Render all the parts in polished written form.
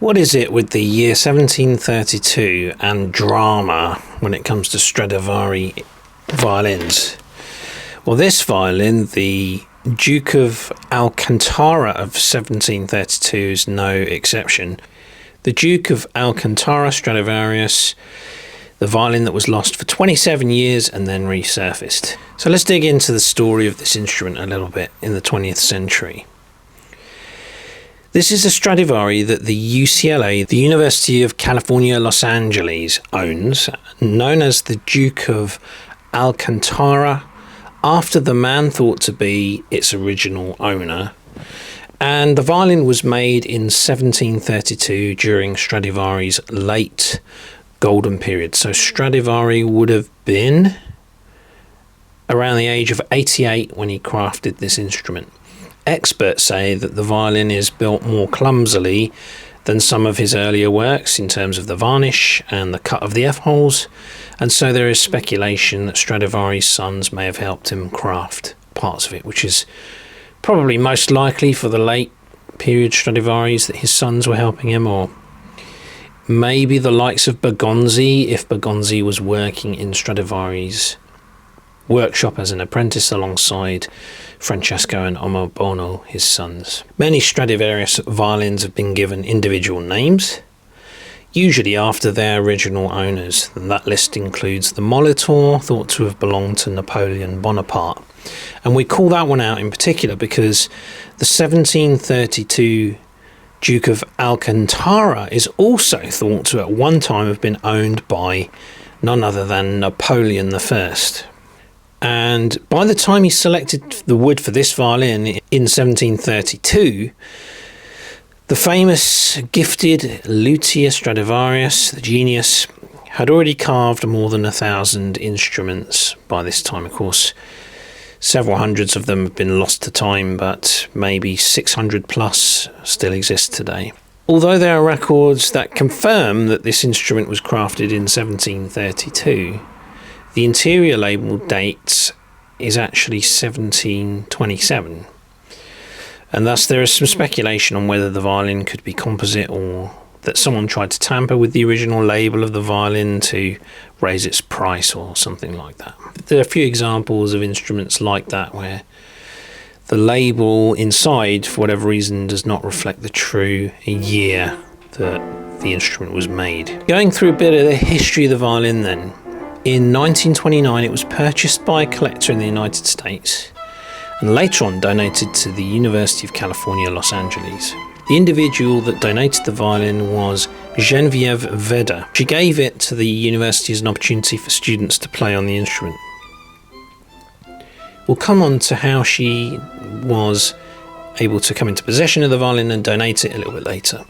What is it with the year 1732 and drama when it comes to Stradivari violins? Well, this violin, the Duke of Alcantara of 1732, is no exception. The Duke of Alcantara Stradivarius, the violin that was lost for 27 years and then resurfaced. So let's dig into the story of this instrument a little bit in the 20th century. This is a Stradivari that the UCLA, the University of California, Los Angeles, owns, known as the Duke of Alcantara, after the man thought to be its original owner. And the violin was made in 1732 during Stradivari's late golden period. So Stradivari would have been around the age of 88 when he crafted this instrument. Experts say that the violin is built more clumsily than some of his earlier works in terms of the varnish and the cut of the F-holes, and so there is speculation that Stradivari's sons may have helped him craft parts of it, which is probably most likely for the late period Stradivaris that his sons were helping him, or maybe the likes of Bergonzi, if Bergonzi was working in Stradivari's workshop as an apprentice alongside Francesco and Omobono, his sons. Many Stradivarius violins have been given individual names, usually after their original owners, and that list includes the Molitor, thought to have belonged to Napoleon Bonaparte. And we call that one out in particular because the 1732 Duke of Alcantara is also thought to at one time have been owned by none other than Napoleon I. And by the time he selected the wood for this violin in 1732, the famous gifted luthier Stradivarius, the genius, had already carved more than 1,000 instruments by this time. Of course, several hundreds of them have been lost to time, but maybe 600 plus still exist today. Although there are records that confirm that this instrument was crafted in 1732, the interior label date is actually 1727. And thus there is some speculation on whether the violin could be composite or that someone tried to tamper with the original label of the violin to raise its price or something like that. There are a few examples of instruments like that where the label inside, for whatever reason, does not reflect the true year that the instrument was made. Going through a bit of the history of the violin then. In 1929 it was purchased by a collector in the United States and later on donated to the University of California, Los Angeles. The individual that donated the violin was Genevieve Vedder. She gave it to the university as an opportunity for students to play on the instrument. We'll come on to how she was able to come into possession of the violin and donate it a little bit later.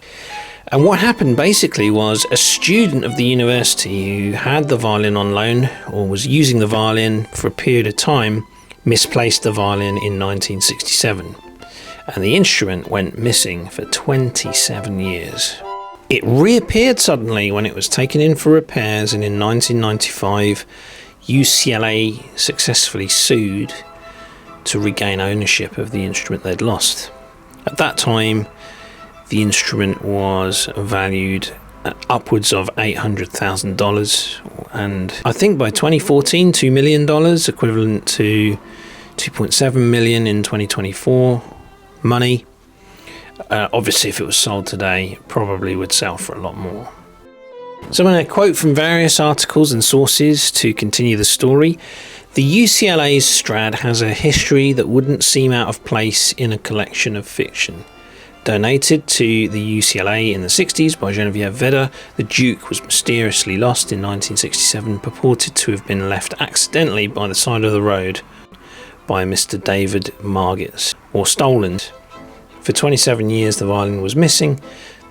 And what happened basically was a student of the university who had the violin on loan or was using the violin for a period of time misplaced the violin in 1967. And the instrument went missing for 27 years. It reappeared suddenly when it was taken in for repairs, and in 1995 UCLA successfully sued to regain ownership of the instrument they'd lost. At that time, the instrument was valued at upwards of $800,000, and I think by 2014, $2 million, equivalent to $2.7 million in 2024 money. Obviously, if it was sold today, it probably would sell for a lot more. So I'm going to quote from various articles and sources to continue the story. The UCLA's Strad has a history that wouldn't seem out of place in a collection of fiction. Donated to the UCLA in the 60s by Genevieve Vedder, the Duke was mysteriously lost in 1967, purported to have been left accidentally by the side of the road by Mr. David Margits, or stolen. For 27 years the violin was missing.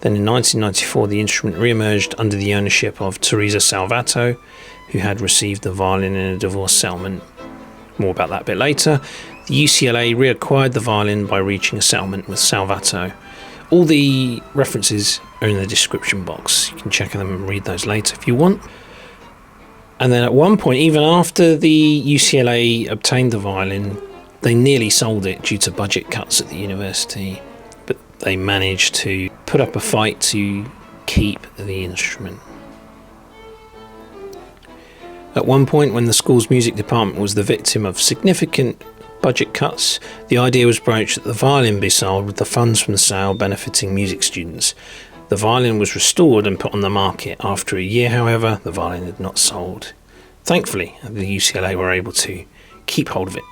Then in 1994 the instrument re-emerged under the ownership of Teresa Salvato, who had received the violin in a divorce settlement. More about that a bit later. The UCLA reacquired the violin by reaching a settlement with Salvato. All the references are in the description box. You can check them and read those later if you want. And then at one point, even after the UCLA obtained the violin, they nearly sold it due to budget cuts at the university. But they managed to put up a fight to keep the instrument. At one point, when the school's music department was the victim of significant budget cuts, the idea was broached that the violin be sold, with the funds from the sale benefiting music students. The violin was restored and put on the market. After a year, however, the violin had not sold. Thankfully, the UCLA were able to keep hold of it.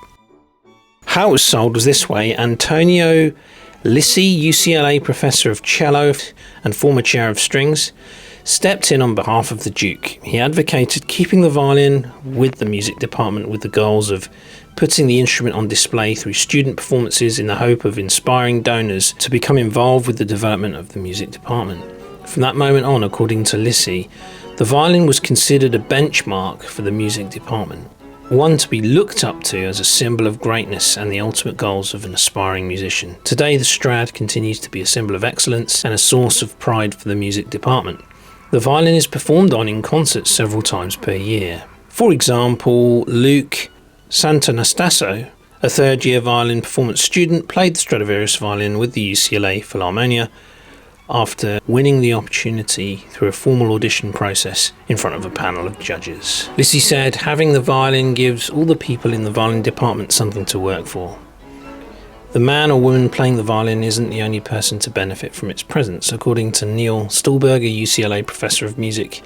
How it was sold was this way. Antonio Lissi, UCLA professor of cello and former chair of strings, stepped in on behalf of the Duke. He advocated keeping the violin with the music department, with the goals of putting the instrument on display through student performances in the hope of inspiring donors to become involved with the development of the music department. From that moment on, according to Lissi, the violin was considered a benchmark for the music department, one to be looked up to as a symbol of greatness and the ultimate goals of an aspiring musician. Today, the Strad continues to be a symbol of excellence and a source of pride for the music department. The violin is performed on in concerts several times per year. For example, Luke Santanastasso, a third-year violin performance student, played the Stradivarius violin with the UCLA Philharmonia after winning the opportunity through a formal audition process in front of a panel of judges. Lissi said, "Having the violin gives all the people in the violin department something to work for. The man or woman playing the violin isn't the only person to benefit from its presence." According to Neil Stolberg, a UCLA professor of music,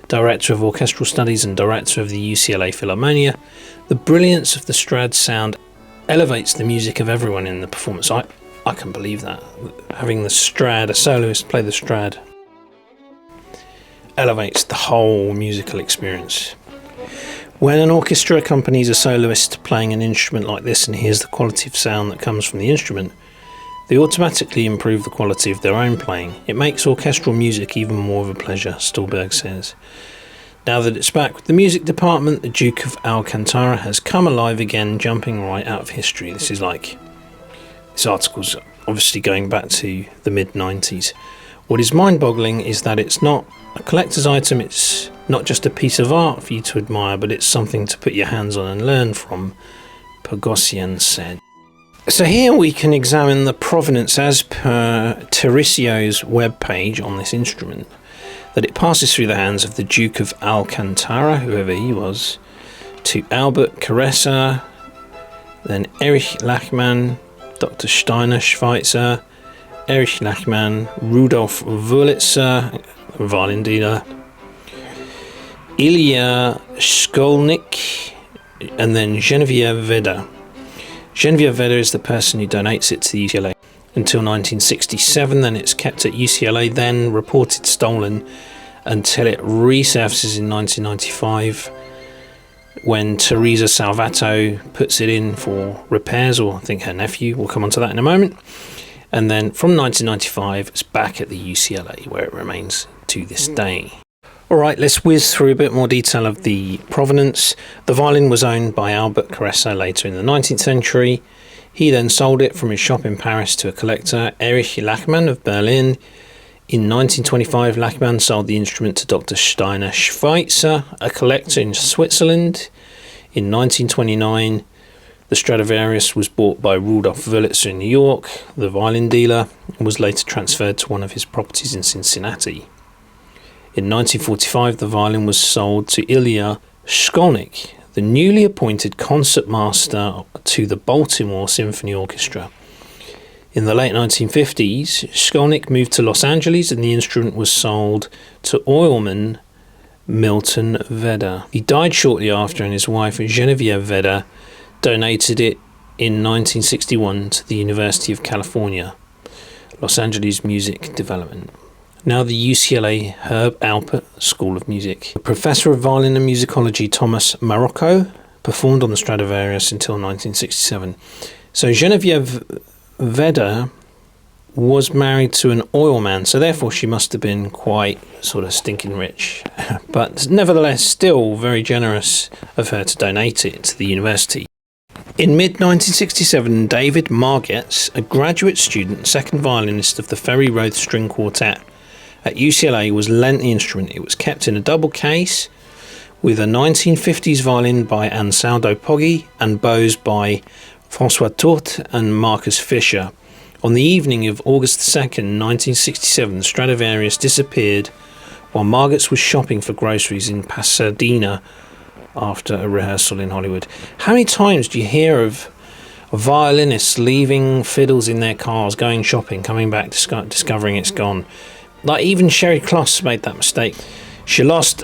director of orchestral studies and director of the UCLA Philharmonia, the brilliance of the Strad sound elevates the music of everyone in the performance. I can believe that. Having the Strad, a soloist play the Strad, elevates the whole musical experience. When an orchestra accompanies a soloist playing an instrument like this and hears the quality of sound that comes from the instrument, they automatically improve the quality of their own playing. It makes orchestral music even more of a pleasure, Stolberg says. Now that it's back with the music department, the Duke of Alcantara has come alive again, jumping right out of history. This article's obviously going back to the mid-90s. What is mind-boggling is that it's not a collector's item, it's not just a piece of art for you to admire, but it's something to put your hands on and learn from, Pogosyan said. So here we can examine the provenance as per Terisio's webpage on this instrument, that it passes through the hands of the Duke of Alcantara, whoever he was, to Albert Caressa, then Erich Lachmann, Dr. Steiner Schweitzer, Erich Lachmann, Rudolf Wurlitzer, violin dealer, Ilya Shkolnik, and then Genevieve Vedder. Genevieve Vedder is the person who donates it to the UCLA until 1967, then it's kept at UCLA, then reported stolen until it resurfaces in 1995 when Teresa Salvato puts it in for repairs, or I think her nephew, we'll come on to that in a moment. And then from 1995 it's back at the UCLA, where it remains to this day. Alright, let's whiz through a bit more detail of the provenance. The violin was owned by Albert Caressa later in the 19th century. He then sold it from his shop in Paris to a collector, Erich Lachmann of Berlin. In 1925, Lachmann sold the instrument to Dr. Steiner Schweitzer, a collector in Switzerland. In 1929, the Stradivarius was bought by Rudolf Wurlitzer in New York, the violin dealer, and was later transferred to one of his properties in Cincinnati. In 1945, the violin was sold to Ilya Shkolnik, the newly appointed concertmaster to the Baltimore Symphony Orchestra. In the late 1950s, Shkolnik moved to Los Angeles and the instrument was sold to oilman Milton Vedder. He died shortly after, and his wife Genevieve Vedder donated it in 1961 to the University of California, Los Angeles Music Development. Now the UCLA Herb Alpert School of Music. The professor of violin and musicology Thomas Marocco performed on the Stradivarius until 1967. So Genevieve Vedder was married to an oilman, so therefore she must have been quite sort of stinking rich. But nevertheless, still very generous of her to donate it to the university. In mid-1967, David Margetts, a graduate student, second violinist of the Ferry Road String Quartet at UCLA, was lent the instrument. It was kept in a double case with a 1950s violin by Ansaldo Poggi and bows by François Tourte and Marcus Fischer. On the evening of August 2nd, 1967, Stradivarius disappeared while Margaret was shopping for groceries in Pasadena after a rehearsal in Hollywood. How many times do you hear of violinists leaving fiddles in their cars, going shopping, coming back, discovering it's gone? Like, even Sherry Kloss made that mistake. She lost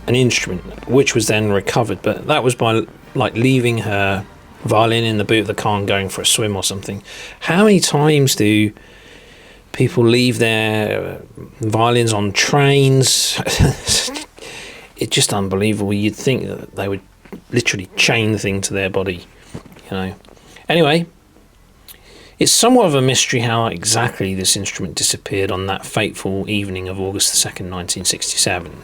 an instrument, which was then recovered, but that was by leaving her violin in the boot of the car and going for a swim or something. How many times do people leave their violins on trains? It's just unbelievable. You'd think that they would literally chain the thing to their body, Anyway, it's somewhat of a mystery how exactly this instrument disappeared on that fateful evening of August 2nd, 1967.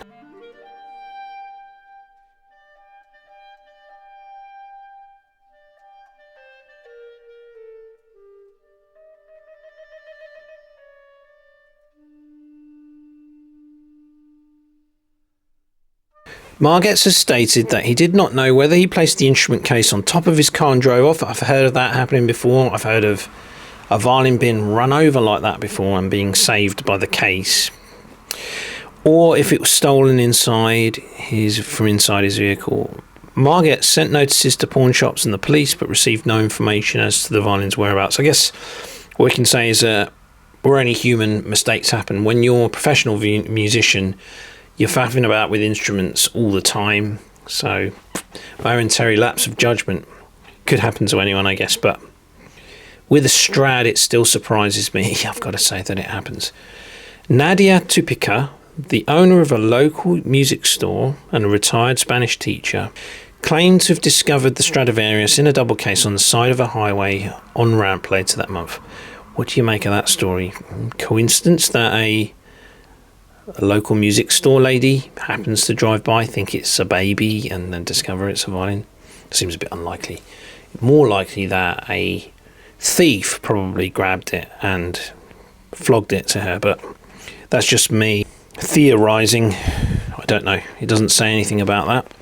Margetts has stated that he did not know whether he placed the instrument case on top of his car and drove off. I've heard of that happening before. I've heard of a violin being run over like that before and being saved by the case. Or if it was stolen from inside his vehicle. Margetts sent notices to pawn shops and the police, but received no information as to the violin's whereabouts. I guess what we can say is where any human mistakes happen. When you're a professional musician, you're faffing about with instruments all the time, so momentary lapse of judgment could happen to anyone, I guess, but with a Strad it still surprises me. I've got to say that it happens. Nadia Tupica, the owner of a local music store and a retired Spanish teacher, claimed to have discovered the Stradivarius in a double case on the side of a highway on-ramp later that month. What do you make of that story? Coincidence that a local music store lady happens to drive by, think it's a baby, and then discover it's a violin? Seems a bit unlikely. More likely that a thief probably grabbed it and flogged it to her, but that's just me theorising. I don't know. It doesn't say anything about that.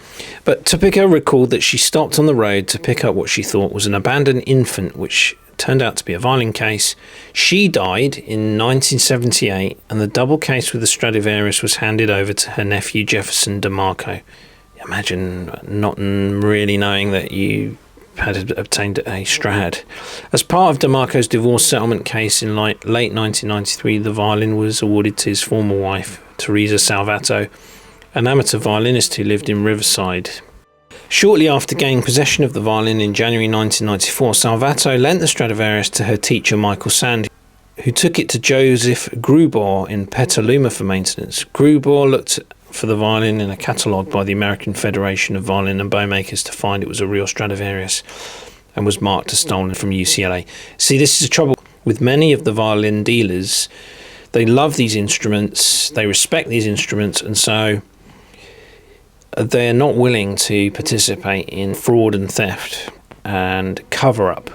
But Tupica recalled that she stopped on the road to pick up what she thought was an abandoned infant, which turned out to be a violin case. She died in 1978, and the double case with the Stradivarius was handed over to her nephew Jefferson DeMarco. Imagine not really knowing that you had obtained a Strad. As part of DeMarco's divorce settlement case in late 1993, the violin was awarded to his former wife, Teresa Salvato, an amateur violinist who lived in Riverside. Shortly after gaining possession of the violin in January 1994, Salvato lent the Stradivarius to her teacher Michael Sand, who took it to Joseph Grubauer in Petaluma for maintenance. Grubauer looked for the violin in a catalogue by the American Federation of Violin and Bowmakers to find it was a real Stradivarius and was marked as stolen from UCLA. See, this is the trouble with many of the violin dealers. They love these instruments, they respect these instruments, and so they're not willing to participate in fraud and theft and cover up.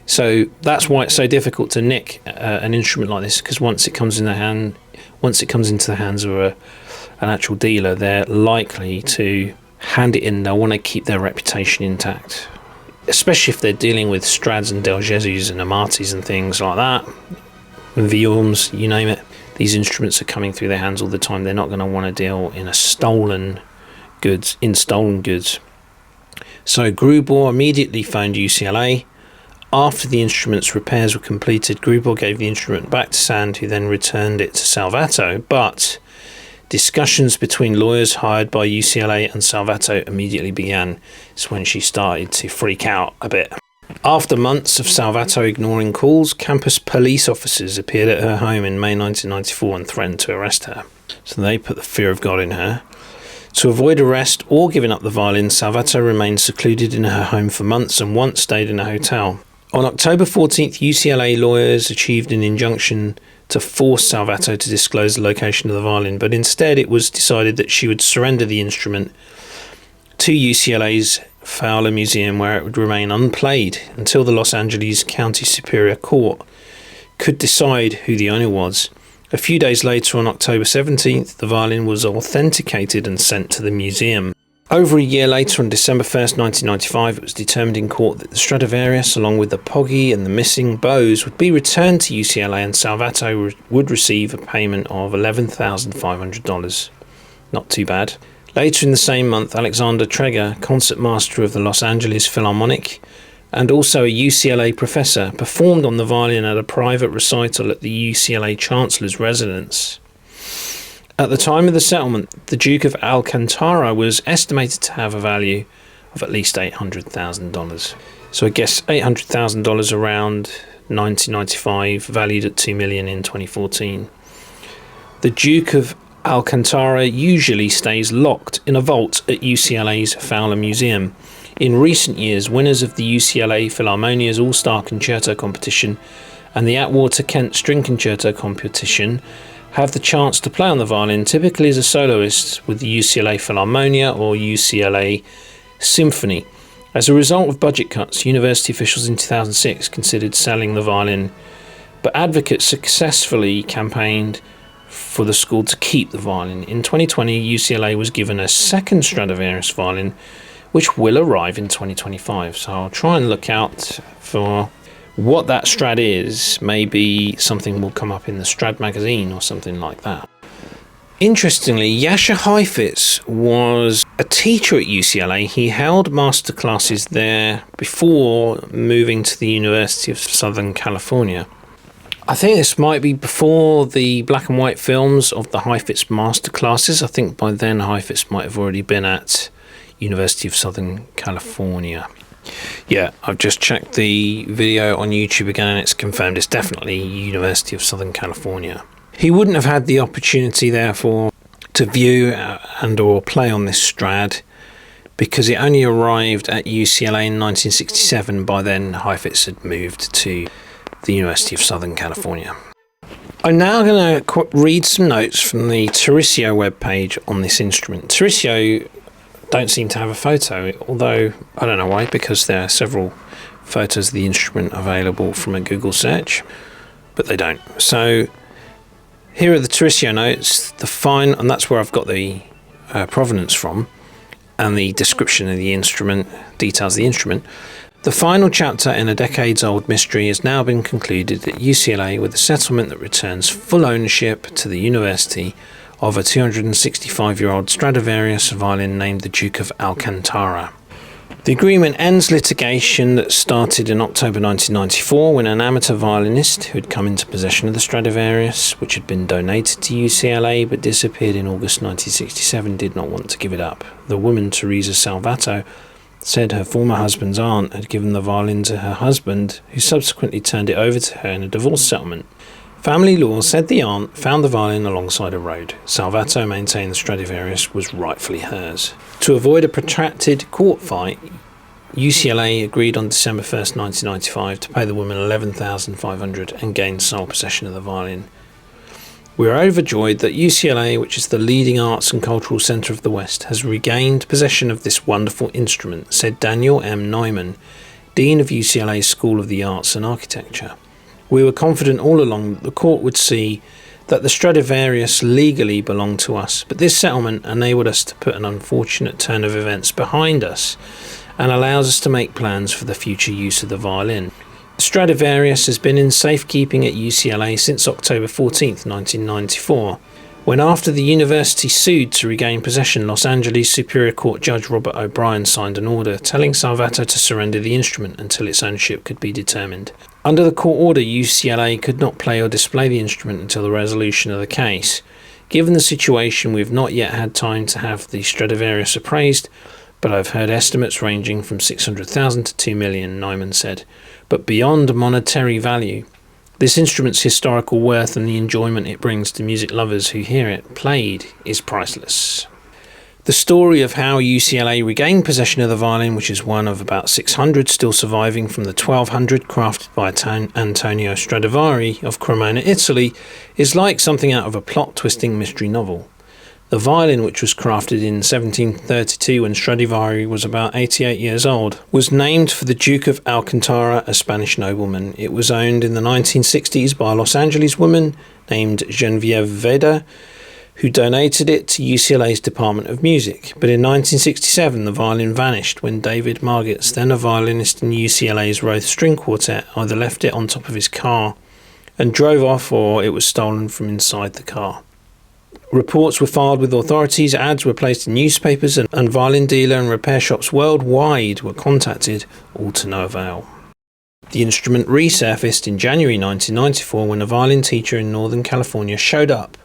So that's why it's so difficult to nick an instrument like this, because once it comes into the hands of an actual dealer, they're likely to hand it in. They'll want to keep their reputation intact, especially if they're dealing with Strads and Del Gesus and Amatis and things like that, and Viorms, you name it. These instruments are coming through their hands all the time. They're not going to want to deal in stolen goods. So Grubauer immediately phoned UCLA. After the instrument's repairs were completed, Grubauer gave the instrument back to Sand, who then returned it to Salvato, but discussions between lawyers hired by UCLA and Salvato immediately began. It's when she started to freak out a bit. After months of Salvato ignoring calls, campus police officers appeared at her home in May 1994 and threatened to arrest her. So they put the fear of God in her. To avoid arrest or giving up the violin, Salvato remained secluded in her home for months and once stayed in a hotel. On October 14th, UCLA lawyers achieved an injunction to force Salvato to disclose the location of the violin, but instead it was decided that she would surrender the instrument to UCLA's Fowler Museum, where it would remain unplayed until the Los Angeles County Superior Court could decide who the owner was. A few days later, on October 17th, the violin was authenticated and sent to the museum. Over a year later, on December 1st, 1995, it was determined in court that the Stradivarius, along with the Poggi and the missing bows, would be returned to UCLA, and Salvato would receive a payment of $11,500. Not too bad. Later in the same month, Alexander Treger, concertmaster of the Los Angeles Philharmonic and also a UCLA professor, performed on the violin at a private recital at the UCLA Chancellor's residence. At the time of the settlement, the Duke of Alcantara was estimated to have a value of at least $800,000. So I guess $800,000 around 1995, valued at $2 million in 2014. The Duke of Alcantara usually stays locked in a vault at UCLA's Fowler Museum. In recent years, winners of the UCLA Philharmonia's All-Star Concerto competition and the Atwater Kent String Concerto competition have the chance to play on the violin, typically as a soloist with the UCLA Philharmonia or UCLA Symphony. As a result of budget cuts, university officials in 2006 considered selling the violin, but advocates successfully campaigned for the school to keep the violin. In 2020, UCLA was given a second Stradivarius violin, which will arrive in 2025. So I'll try and look out for what that Strad is. Maybe something will come up in the Strad magazine or something like that. Interestingly, Jascha Heifetz was a teacher at UCLA. He held master classes there before moving to the University of Southern California. I think this might be before the black and white films of the Heifetz master classes. I think by then Heifetz might have already been at University of Southern California. Yeah, I've just checked the video on YouTube again and it's confirmed it's definitely University of Southern California. He wouldn't have had the opportunity, therefore, to view and or play on this Strad because it only arrived at UCLA in 1967. By then, Heifetz had moved to the University of Southern California. I'm now going to read some notes from the Tarisio webpage on this instrument. Tarisio don't seem to have a photo, although I don't know why, because there are several photos of the instrument available from a Google search, but they don't. So here are the Tarisio notes, and that's where I've got the provenance from, and the description of the instrument, details of the instrument. The final chapter in a decades-old mystery has now been concluded at UCLA with a settlement that returns full ownership to the university of a 265-year-old Stradivarius violin named the Duke of Alcantara. The agreement ends litigation that started in October 1994 when an amateur violinist who had come into possession of the Stradivarius, which had been donated to UCLA but disappeared in August 1967, did not want to give it up. The woman, Teresa Salvato, said her former husband's aunt had given the violin to her husband, who subsequently turned it over to her in a divorce settlement. Family law said the aunt found the violin alongside a road. Salvato maintained the Stradivarius was rightfully hers. To avoid a protracted court fight, UCLA agreed on December 1st, 1995 to pay the woman $11,500 and gain sole possession of the violin. We are overjoyed that UCLA, which is the leading arts and cultural centre of the West, has regained possession of this wonderful instrument, said Daniel M. Neumann, Dean of UCLA's School of the Arts and Architecture. We were confident all along that the court would see that the Stradivarius legally belonged to us, but this settlement enabled us to put an unfortunate turn of events behind us and allows us to make plans for the future use of the violin. The Stradivarius has been in safekeeping at UCLA since October 14th, 1994, when after the university sued to regain possession, Los Angeles Superior Court Judge Robert O'Brien signed an order telling Salvato to surrender the instrument until its ownership could be determined. Under the court order, UCLA could not play or display the instrument until the resolution of the case. Given the situation, we've not yet had time to have the Stradivarius appraised, but I've heard estimates ranging from $600,000 to $2 million, Neumann said. But beyond monetary value, this instrument's historical worth and the enjoyment it brings to music lovers who hear it played is priceless. The story of how UCLA regained possession of the violin, which is one of about 600 still surviving from the 1200 crafted by Antonio Stradivari of Cremona, Italy, is like something out of a plot-twisting mystery novel. The violin, which was crafted in 1732 when Stradivari was about 88 years old, was named for the Duke of Alcantara, a Spanish nobleman. It was owned in the 1960s by a Los Angeles woman named Genevieve Veda, who donated it to UCLA's Department of Music. But in 1967, the violin vanished when David Margetts, then a violinist in UCLA's Roth String Quartet, either left it on top of his car and drove off, or it was stolen from inside the car. Reports were filed with authorities, ads were placed in newspapers, and violin dealer and repair shops worldwide were contacted, all to no avail. The instrument resurfaced in January 1994 when a violin teacher in Northern California showed up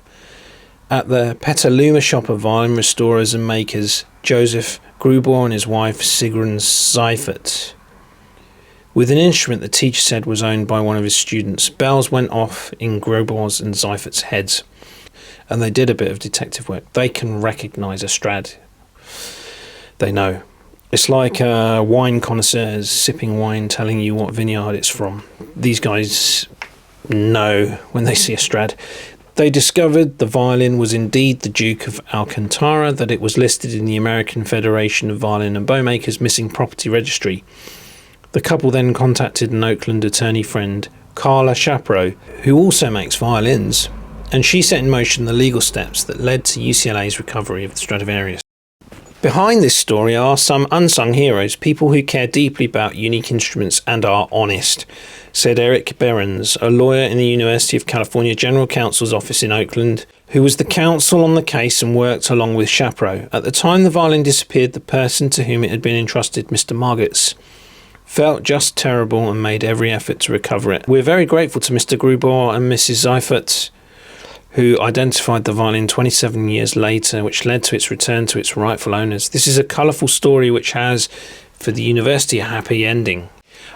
at the Petaluma shop of violin restorers and makers Joseph Grubauer and his wife Sigrun Seifert, with an instrument the teacher said was owned by one of his students. Bells went off in Grubauer's and Seifert's heads, and they did a bit of detective work. They can recognise a Strad. They know. It's like wine connoisseurs sipping wine telling you what vineyard it's from. These guys know when they see a Strad. They discovered the violin was indeed the Duke of Alcantara, that it was listed in the American Federation of Violin and Bowmakers Missing Property Registry. The couple then contacted an Oakland attorney friend, Carla Shapiro, who also makes violins, and she set in motion the legal steps that led to UCLA's recovery of the Stradivarius. Behind this story are some unsung heroes, people who care deeply about unique instruments and are honest, said Eric Behrens, a lawyer in the University of California General Counsel's office in Oakland, who was the counsel on the case and worked along with Shapiro. At the time the violin disappeared, the person to whom it had been entrusted, Mr. Margetts, felt just terrible and made every effort to recover it. We're very grateful to Mr. Grubauer and Mrs. Seifert, who identified the violin 27 years later, which led to its return to its rightful owners. This is a colourful story which has, for the university, a happy ending.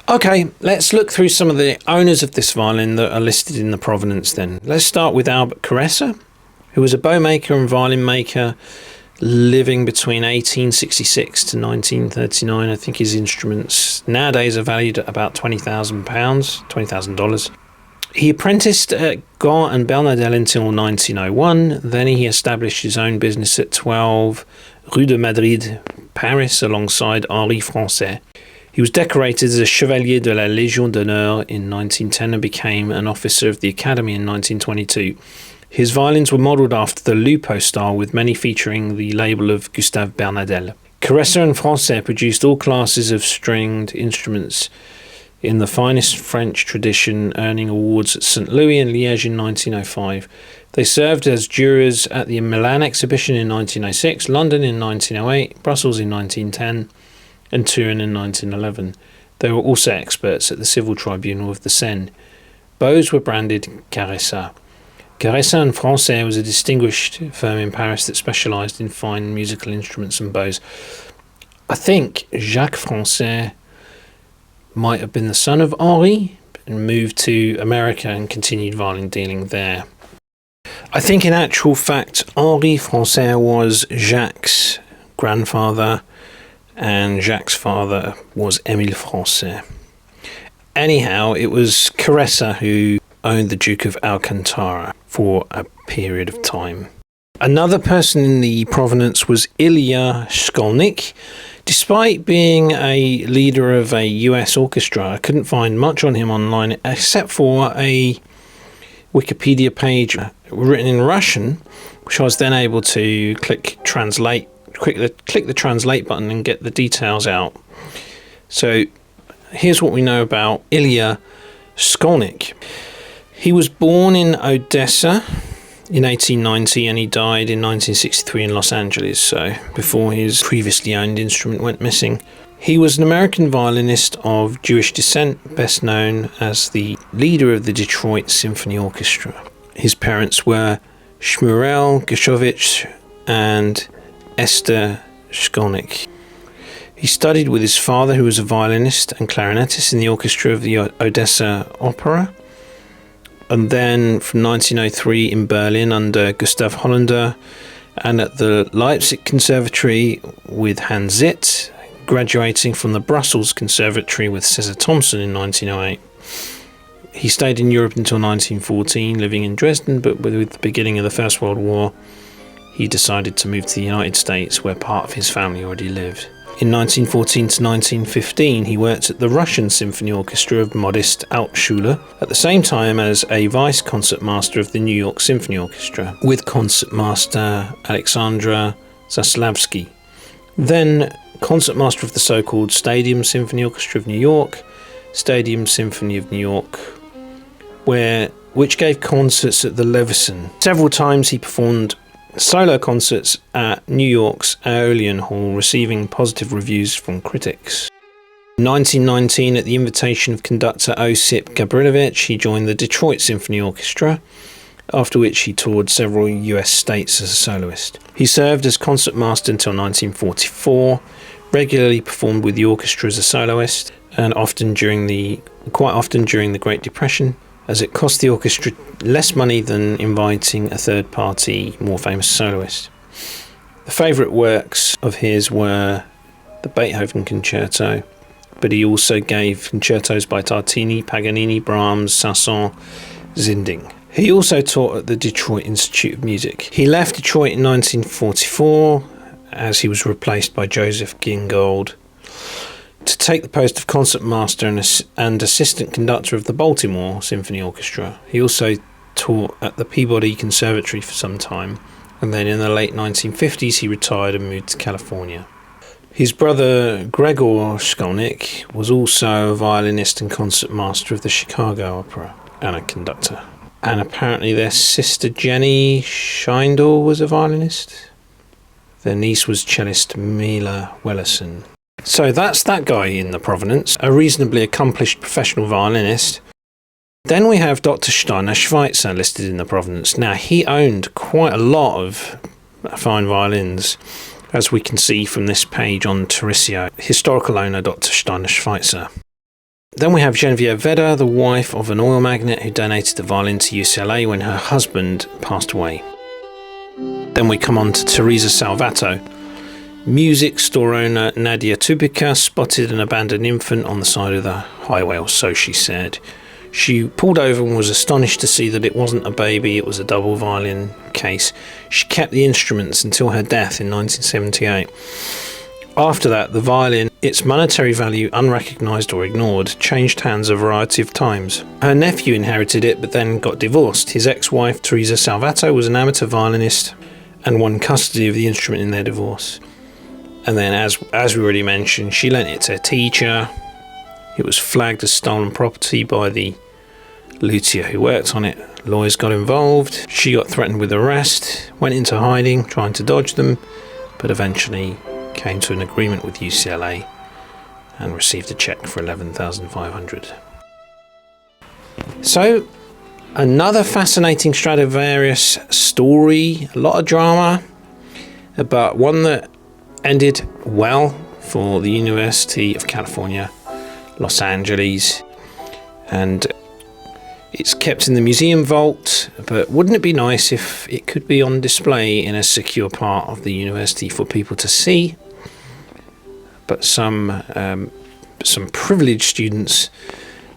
Okay, let's look through some of the owners of this violin that are listed in the provenance then. Let's start with Albert Caressa, who was a bowmaker and violin maker living between 1866 to 1939. I think his instruments nowadays are valued at about £20,000, $20,000. He apprenticed at Gand and Bernardel until 1901. Then he established his own business at 12 Rue de Madrid, Paris, alongside Henri Francais. He was decorated as a Chevalier de la Légion d'honneur in 1910 and became an officer of the Academy in 1922. His violins were modelled after the Lupo style, with many featuring the label of Gustave Bernardel. Caressa and Francais produced all classes of stringed instruments in the finest French tradition, earning awards at St. Louis and Liège in 1905. They served as jurors at the Milan exhibition in 1906, London in 1908, Brussels in 1910, and Turin in 1911. They were also experts at the Civil Tribunal of the Seine. Bows were branded Caressa. Caressa and Francais was a distinguished firm in Paris that specialised in fine musical instruments and bows. I think Jacques Francais might have been the son of Henri and moved to America and continued violin dealing there. I think in actual fact Henri Francais was Jacques' grandfather and Jacques' father was Émile Francais. Anyhow, it was Caressa who owned the Duke of Alcantara for a period of time. Another person in the provenance was Ilya Shkolnik. Despite being a leader of a US orchestra, I couldn't find much on him online except for a Wikipedia page written in Russian, which I was then able to click the translate button and get the details out. So here's what we know about Ilya Shkolnik. He was born in Odessa in 1890 and he died in 1963 in Los Angeles, so before his previously owned instrument went missing. He was an American violinist of Jewish descent, best known as the leader of the Detroit Symphony Orchestra. His parents were Shmuel Geshovich and Esther Shkolnik. He studied with his father, who was a violinist and clarinetist in the orchestra of the Odessa Opera, and then from 1903 in Berlin under Gustav Hollander, and at the Leipzig Conservatory with Hans Zitt, graduating from the Brussels Conservatory with Cesar Thompson in 1908. He stayed in Europe until 1914, living in Dresden, but with the beginning of the First World War, he decided to move to the United States, where part of his family already lived. In 1914 to 1915, he worked at the Russian Symphony Orchestra of Modest Altschule, at the same time as a vice concertmaster of the New York Symphony Orchestra, with concertmaster Alexandra Zaslavsky. Then concertmaster of the so-called Stadium Symphony Orchestra of New York, Stadium Symphony of New York, which gave concerts at the Leveson. Several times he performed solo concerts at New York's Aeolian Hall, receiving positive reviews from critics. In 1919, at the invitation of conductor Osip Gabrilowitsch, he joined the Detroit Symphony Orchestra, after which he toured several US states as a soloist. He served as concertmaster until 1944, regularly performed with the orchestra as a soloist, and quite often during the Great Depression, as it cost the orchestra less money than inviting a third-party, more famous soloist. The favourite works of his were the Beethoven Concerto, but he also gave concertos by Tartini, Paganini, Brahms, Saint-Saëns, Zinding. He also taught at the Detroit Institute of Music. He left Detroit in 1944, as he was replaced by Joseph Gingold, to take the post of concertmaster and assistant conductor of the Baltimore Symphony Orchestra. He also taught at the Peabody Conservatory for some time, and then in the late 1950s he retired and moved to California. His brother Gregor Shkolnik was also a violinist and concertmaster of the Chicago Opera and a conductor. And apparently their sister Jenny Scheindel was a violinist. Their niece was cellist Mila Wellerson. So that's that guy in the provenance, a reasonably accomplished professional violinist. Then we have Dr. Steiner Schweitzer listed in the provenance. Now, he owned quite a lot of fine violins, as we can see from this page on Tarisio. Historical owner Dr. Steiner Schweitzer. Then we have Genevieve Vedder, the wife of an oil magnate who donated the violin to UCLA when her husband passed away. Then we come on to Teresa Salvato. Music store owner Nadia Tubica spotted an abandoned infant on the side of the highway, or so she said. She pulled over and was astonished to see that it wasn't a baby, it was a double violin case. She kept the instruments until her death in 1978. After that, the violin, its monetary value unrecognised or ignored, changed hands a variety of times. Her nephew inherited it but then got divorced. His ex-wife, Teresa Salvato, was an amateur violinist and won custody of the instrument in their divorce. And then, as we already mentioned, she lent it to a teacher. It was flagged as stolen property by the luthier who worked on it. Lawyers got involved. She got threatened with arrest, went into hiding, trying to dodge them, but eventually came to an agreement with UCLA and received a check for $11,500. So, another fascinating Stradivarius story, a lot of drama, but one that ended well for the University of California, Los Angeles, and it's kept in the museum vault, but wouldn't it be nice if it could be on display in a secure part of the university for people to see? But some privileged students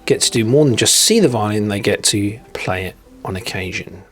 get to do more than just see the violin, they get to play it on occasion.